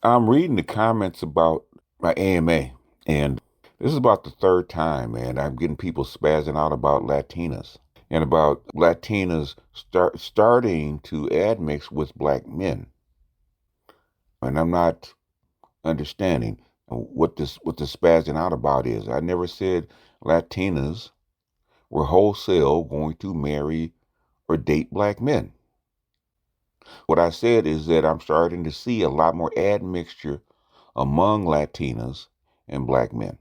I'm reading the comments about my AMA, and this is about the third time, man. I'm getting people spazzing out about Latinas and about Latinas starting to admix with black men. And I'm not understanding what the spazzing out about is. I never said Latinas were wholesale going to marry or date black men. What I said is that I'm starting to see a lot more admixture among Latinas and black men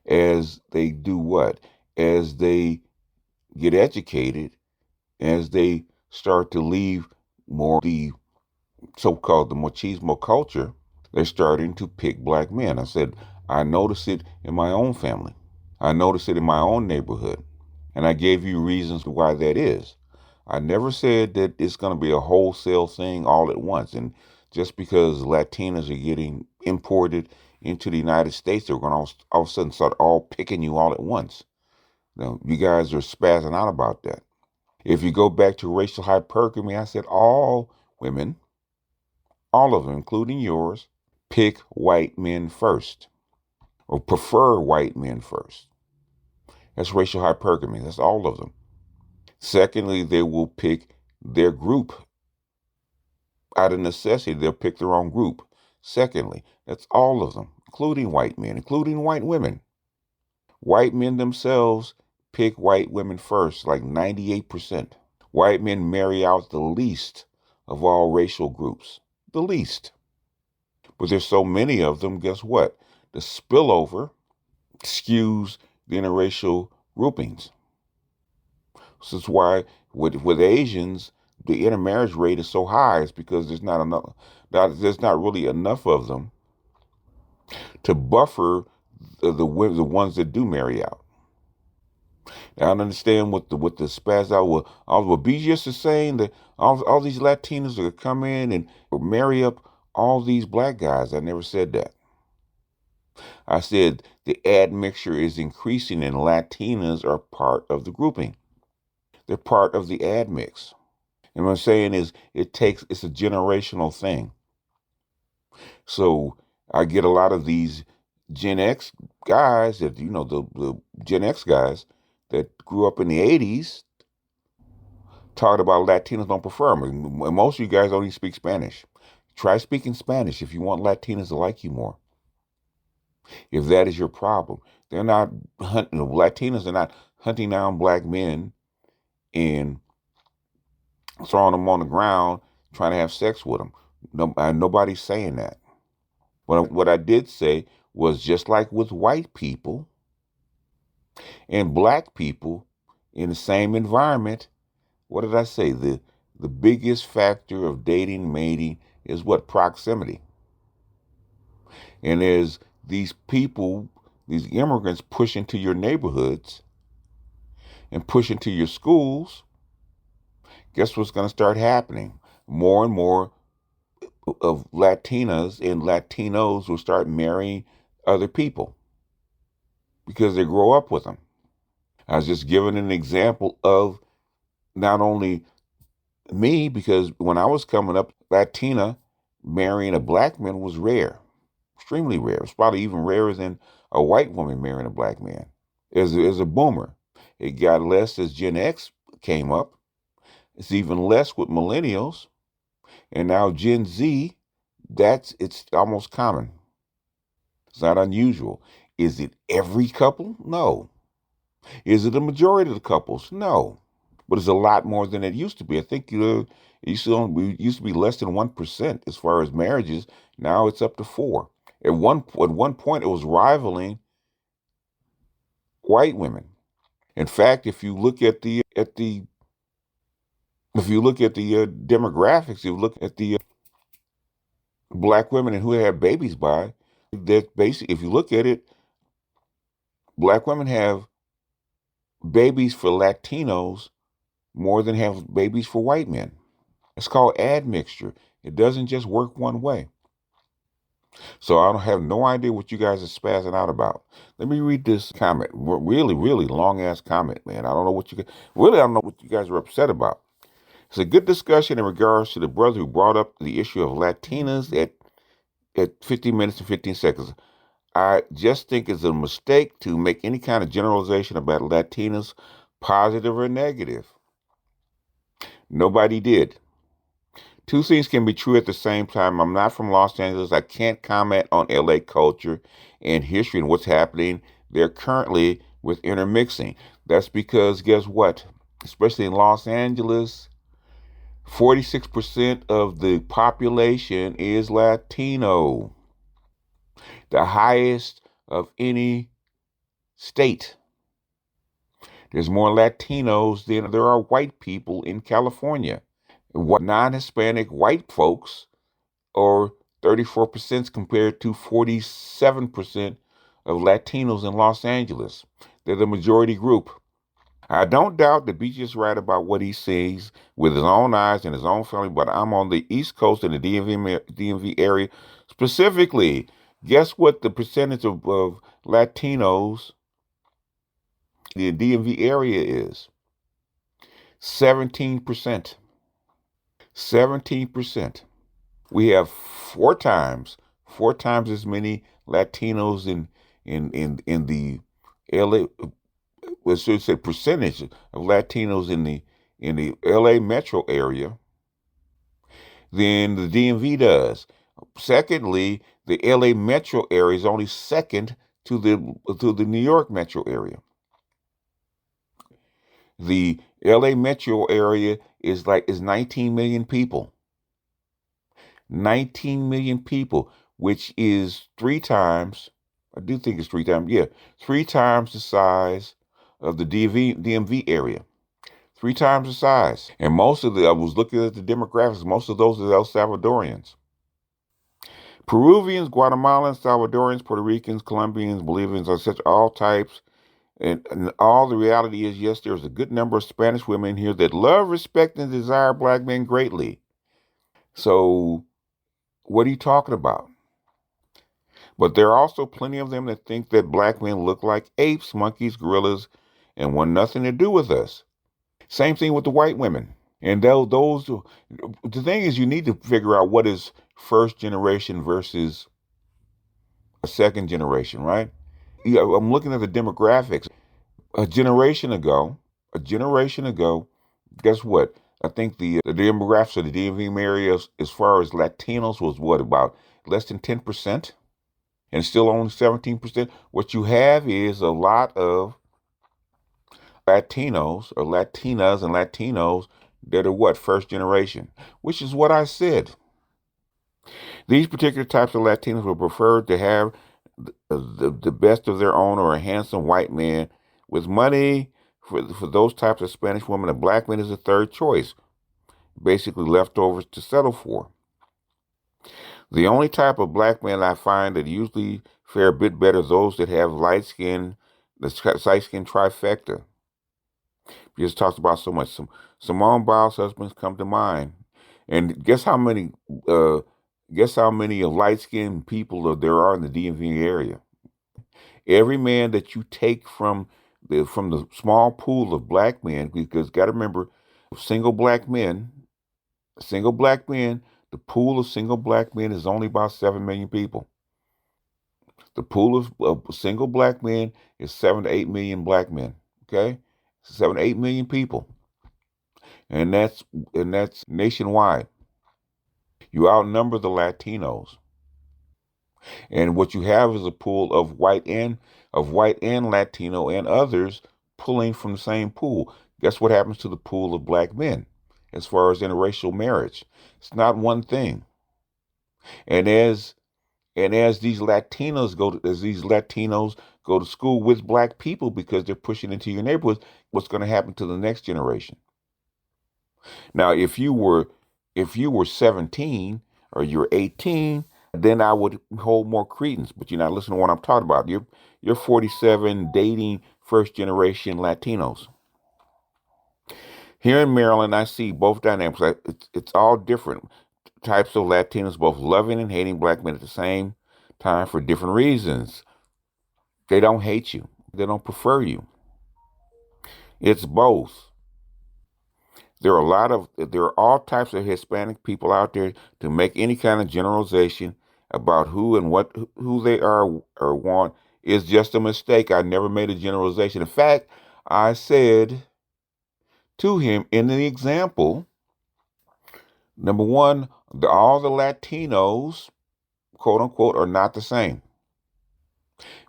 as they do what? As they get educated, as they start to leave more the so-called the machismo culture, they're starting to pick black men. I said, I notice it in my own family. I notice it in my own neighborhood. And I gave you reasons why that is. I never said that it's going to be a wholesale thing all at once. And just because Latinas are getting imported into the United States, they're going to all of a sudden start all picking you all at once. Now, you guys are spazzing out about that. If you go back to racial hypergamy, I said all women, all of them, including yours, pick white men first or prefer white men first. That's racial hypergamy. That's all of them. Secondly, they will pick their group out of necessity. They'll pick their own group. Secondly, that's all of them, including white men, including white women. White men themselves pick white women first, like 98%. White men marry out the least of all racial groups, the least. But there's so many of them, guess what? The spillover skews the interracial groupings. So that's why with Asians, the intermarriage rate is so high. It's because there's not really enough of them to buffer the ones that do marry out. I don't understand what the spaz out will be just the same that all these Latinos are gonna come in and marry up all these black guys. I never said that. I said the admixture is increasing and Latinas are part of the grouping. They're part of the admix. And what I'm saying is it's a generational thing. So I get a lot of these Gen X guys that, the Gen X guys that grew up in the 80s talked about Latinos don't prefer them. And most of you guys don't even speak Spanish. Try speaking Spanish if you want Latinos to like you more. If that is your problem, they're not hunting, Latinos are not hunting down black men and throwing them on the ground, trying to have sex with them. Nobody's saying that. What I did say was just like with white people and black people in the same environment, what did I say? The biggest factor of dating, mating is what? Proximity. And as these people, these immigrants push into your neighborhoods and push into your schools, guess what's going to start happening? More and more of Latinas and Latinos will start marrying other people because they grow up with them. I was just giving an example of not only me, because when I was coming up, Latina marrying a black man was rare, extremely rare. It's probably even rarer than a white woman marrying a black man. As a boomer, it got less as Gen X came up. It's even less with millennials. And now Gen Z, it's almost common. It's not unusual. Is it every couple? No. Is it a majority of the couples? No. But it's a lot more than it used to be. I think it used to be less than 1% as far as marriages. Now it's up to 4%. At one point, it was rivaling white women. In fact, if you look at the demographics, you look at the black women and who they have babies by, that basically, if you look at it, black women have babies for Latinos more than have babies for white men. It's called admixture. It doesn't just work one way. So I don't have no idea what you guys are spazzing out about. Let me read this comment. Really, really long ass comment, man. I don't know what I don't know what you guys are upset about. It's a good discussion in regards to the brother who brought up the issue of Latinas at 50 minutes and 15 seconds. I just think it's a mistake to make any kind of generalization about Latinas, positive or negative. Nobody did. Two things can be true at the same time. I'm not from Los Angeles. I can't comment on LA culture and history and what's happening there currently with intermixing. That's because guess what? Especially in Los Angeles, 46% of the population is Latino, the highest of any state. There's more Latinos than there are white people in California. Non-Hispanic white folks are 34% compared to 47% of Latinos in Los Angeles. They're the majority group. I don't doubt that BJ is right about what he sees with his own eyes and his own family, but I'm on the East Coast in the DMV area specifically. Guess what the percentage of Latinos in the DMV area is? 17%. 17%. We have four times as many Latinos in the LA. Well, should say percentage of Latinos in the LA metro area than the DMV does. Secondly, the LA metro area is only second to the New York metro area. The LA metro area is 19 million people. 19 million people, which is three times, I do think it's three times, yeah, three times the size of the DMV area. Three times the size. And I was looking at the demographics, most of those are El Salvadorians. Peruvians, Guatemalans, Salvadorians, Puerto Ricans, Colombians, Bolivians, etc., all types. And all the reality is, yes, there's a good number of Spanish women here that love, respect, and desire black men greatly. So, what are you talking about? But there are also plenty of them that think that black men look like apes, monkeys, gorillas, and want nothing to do with us. Same thing with the white women. And the thing is, you need to figure out what is first generation versus a second generation, right? Yeah, I'm looking at the demographics. A generation ago, guess what? I think the demographics of the DMV area, as far as Latinos, was what, about less than 10%? And still only 17%. What you have is a lot of Latinos or Latinas and Latinos that are what, first generation, which is what I said. These particular types of Latinos would prefer to have the best of their own or a handsome white man with money. For those types of Spanish women, a black man is a third choice, basically leftovers to settle for. The only type of black man I find that usually fare a bit better is those that have light skin, the light skin trifecta. We just talked about so much. Simone Biles' husbands come to mind, and uh, guess how many light skinned people there are in the DMV area. Every man that you take from the small pool of black men, because got to remember, single black men, single black men, the pool of single black men is only about 7 million people. The pool of single black men is 7 to 8 million black men. Okay, 7 to 8 million people, and that's nationwide. You outnumber the Latinos, and what you have is a pool of white and Latino and others pulling from the same pool. Guess what happens to the pool of black men as far as interracial marriage? It's not one thing. And as these Latinos go to school with black people because they're pushing into your neighborhoods, what's going to happen to the next generation? Now, if you were 17 or you're 18, then I would hold more credence. But you're not listening to what I'm talking about. You're 47 dating first generation Latinos. Here in Maryland, I see both dynamics. It's all different types of Latinos, both loving and hating black men at the same time for different reasons. They don't hate you. They don't prefer you. It's both. There are all types of Hispanic people out there. To make any kind of generalization, about who and what who they are or want is just a mistake. I never made a generalization. In fact, I said to him in the example, number one, all the Latinos, quote unquote, are not the same.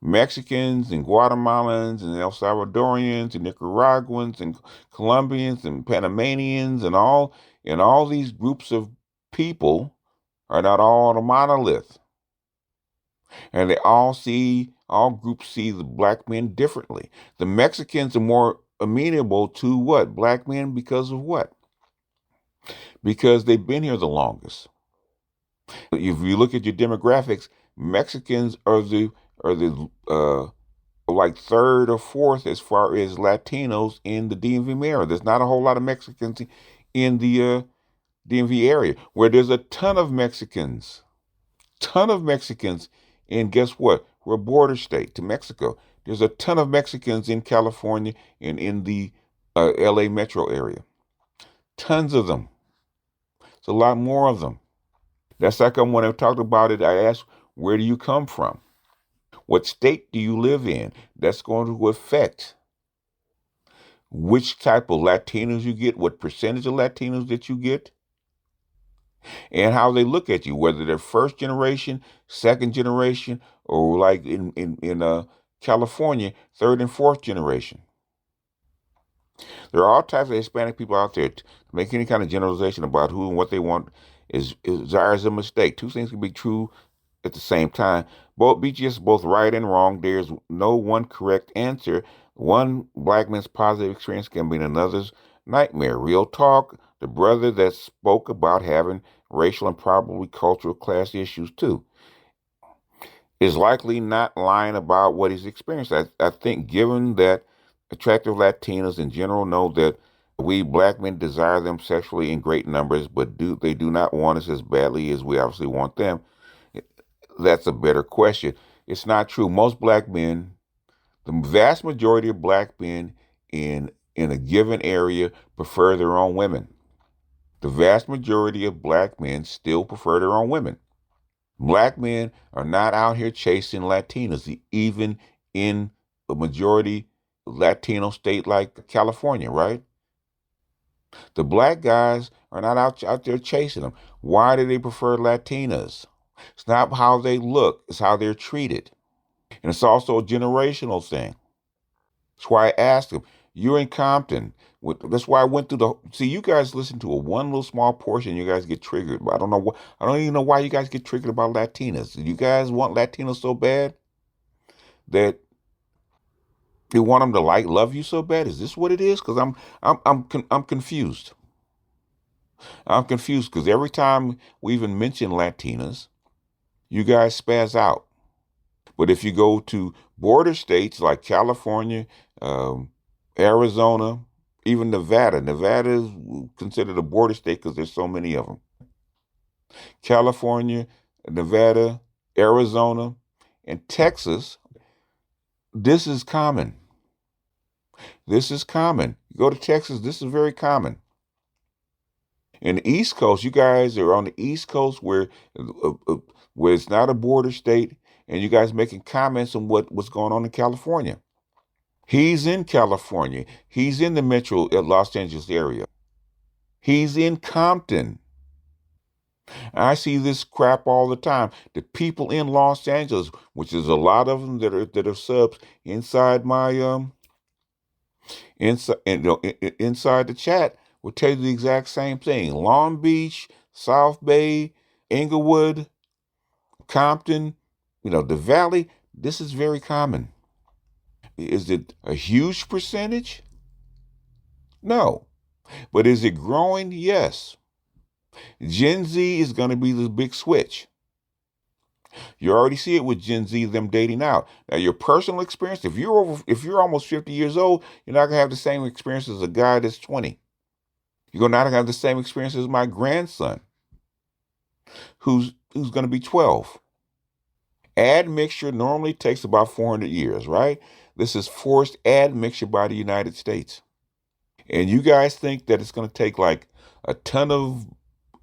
Mexicans and Guatemalans and El Salvadorians and Nicaraguans and Colombians and Panamanians and all these groups of people are not all on a monolith. And all groups see the black men differently. The Mexicans are more amenable to what? Black men because of what? Because they've been here the longest. If you look at your demographics, Mexicans are the like third or fourth as far as Latinos in the DMV area. There's not a whole lot of Mexicans in the DMV area, where there's a ton of Mexicans, and guess what? We're a border state to Mexico. There's a ton of Mexicans in California and in the LA metro area. Tons of them. It's a lot more of them. That's like when I talked about it, I asked, where do you come from? What state do you live in? That's going to affect which type of Latinos you get, what percentage of Latinos that you get, and how they look at you, whether they're first generation, second generation, or like in California, third and fourth generation. There are all types of Hispanic people out there. To make any kind of generalization about who and what they want is a mistake. Two things can be true at the same time. Both be just both right and wrong. There's no one correct answer. One black man's positive experience can be another's nightmare. Real talk. The brother that spoke about having racial and probably cultural class issues too is likely not lying about what he's experienced. I think given that attractive Latinos in general know that we black men desire them sexually in great numbers, but they do not want us as badly as we obviously want them. That's a better question. It's not true. Most black men, the vast majority of black men in a given area prefer their own women. The vast majority of black men still prefer their own women. Black men are not out here chasing Latinas, even in a majority Latino state like California, right? The black guys are not out there chasing them. Why do they prefer Latinas? It's not how they look, it's how they're treated. And it's also a generational thing. That's why I asked him, you're in Compton. That's why I went through see, you guys listen to a one little small portion, you guys get triggered. But I don't even know why you guys get triggered about Latinas. You guys want Latinos so bad that you want them to love you so bad? Is this what it is? Because I'm confused. I'm confused because every time we even mention Latinas, you guys spaz out. But if you go to border states like California, um, Arizona, even Nevada is considered a border state because there's so many of them. California, Nevada, Arizona, and Texas, this is common. This is common. You go to Texas, this is very common. In the East Coast, you guys are on the East Coast where it's not a border state, and you guys making comments on what's going on in California. He's in California. He's in the metro Los Angeles area. He's in Compton. I see this crap all the time. The people in Los Angeles, which is a lot of them that are subs inside my inside the chat, will tell you the exact same thing. Long Beach, South Bay, Inglewood, Compton, the Valley. This is very common. Is it a huge percentage? No. But is it growing? Yes. Gen Z is going to be the big switch. You already see it with Gen Z, them dating out. Now, your personal experience, if you're almost 50 years old, you're not gonna have the same experience as a guy that's 20. You're gonna not have the same experience as my grandson, who's gonna be 12. Admixture normally takes about 400 years, right? This is forced admixture by the United States. And you guys think that it's gonna take like a ton of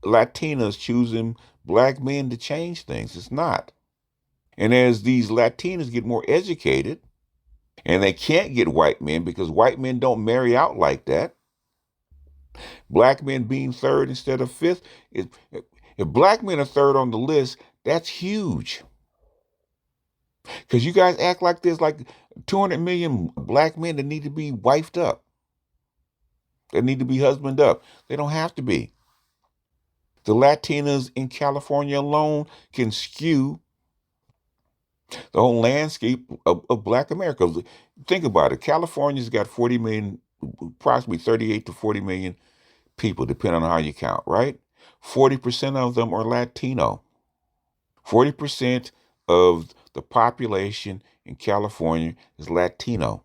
Latinas choosing black men to change things. It's not. And as these Latinas get more educated, and they can't get white men because white men don't marry out like that, black men being third instead of fifth, if black men are third on the list, that's huge. Because you guys act like there's like 200 million black men that need to be wifed up, that need to be husbanded up. They don't have to be. The Latinas in California alone can skew the whole landscape of black America. Think about it. California's got 40 million, approximately 38 to 40 million people, depending on how you count, right? 40% of them are Latino. 40% of the population in California is Latino.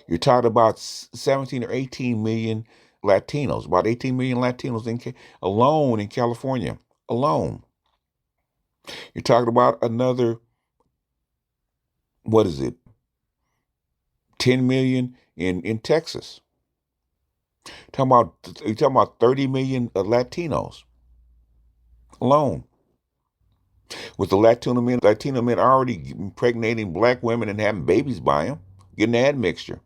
You're talking about 17 or 18 million Latinos, about 18 million Latinos alone in California, alone. You're talking about another, what is it, 10 million in Texas. You're talking about 30 million Latinos alone. With the Latino men already impregnating black women and having babies by them, getting that mixture.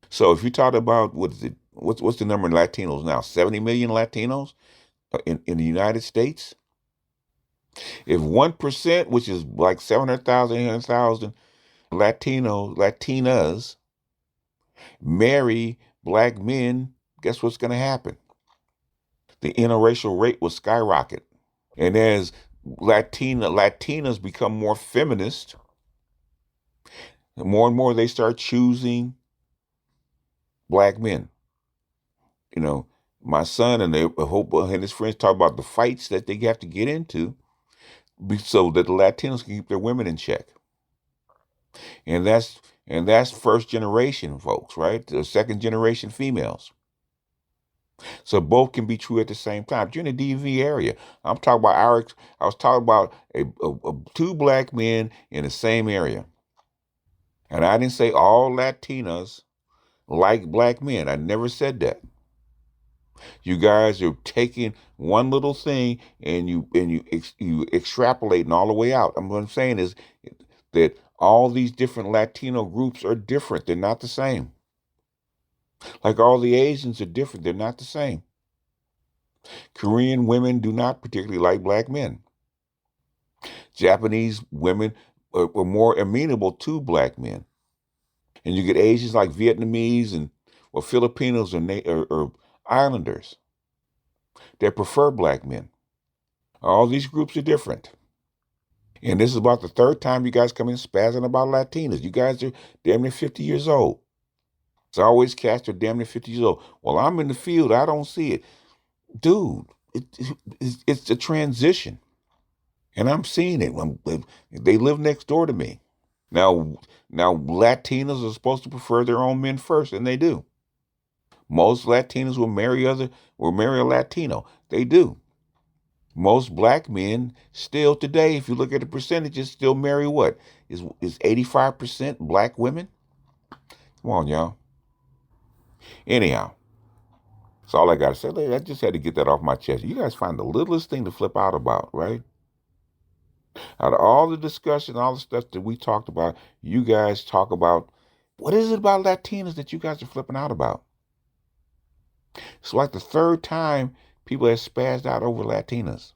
So if you talk about what is it, what's the number of Latinos now? 70 million Latinos in the United States. If 1%, which is like 700,000, 800,000 Latinas marry black men, guess what's going to happen? The interracial rate will skyrocket. And as Latinas become more feminist, more and more they start choosing black men. You know, my son and his friends talk about the fights that they have to get into so that the Latinos can keep their women in check. And that's first generation folks, right? The second generation females. So both can be true at the same time. If you're in the DV area, I was talking about two black men in the same area. And I didn't say all Latinas like black men. I never said that. You guys are taking one little thing and you extrapolating all the way out. What I'm saying is that all these different Latino groups are different. They're not the same. Like all the Asians are different. They're not the same. Korean women do not particularly like black men. Japanese women are more amenable to black men. And you get Asians like Vietnamese and Filipinos or Islanders that prefer black men. All these groups are different. And this is about the third time you guys come in spazzing about Latinas. You guys are damn near 50 years old. It's always cast are damn near 50 years old. Well, I'm in the field. I don't see it. Dude, it's a transition. And I'm seeing it. They live next door to me. Now Latinas are supposed to prefer their own men first, and they do. Most Latinas will marry a Latino. They do. Most black men still today, if you look at the percentages, still marry what? Is 85% black women? Come on, y'all. Anyhow, that's all I got to say. I just had to get that off my chest. You guys find the littlest thing to flip out about, right? Out of all the discussion, all the stuff that we talked about, you guys talk about, what is it about Latinas that you guys are flipping out about? It's like the third time people have spazzed out over Latinas.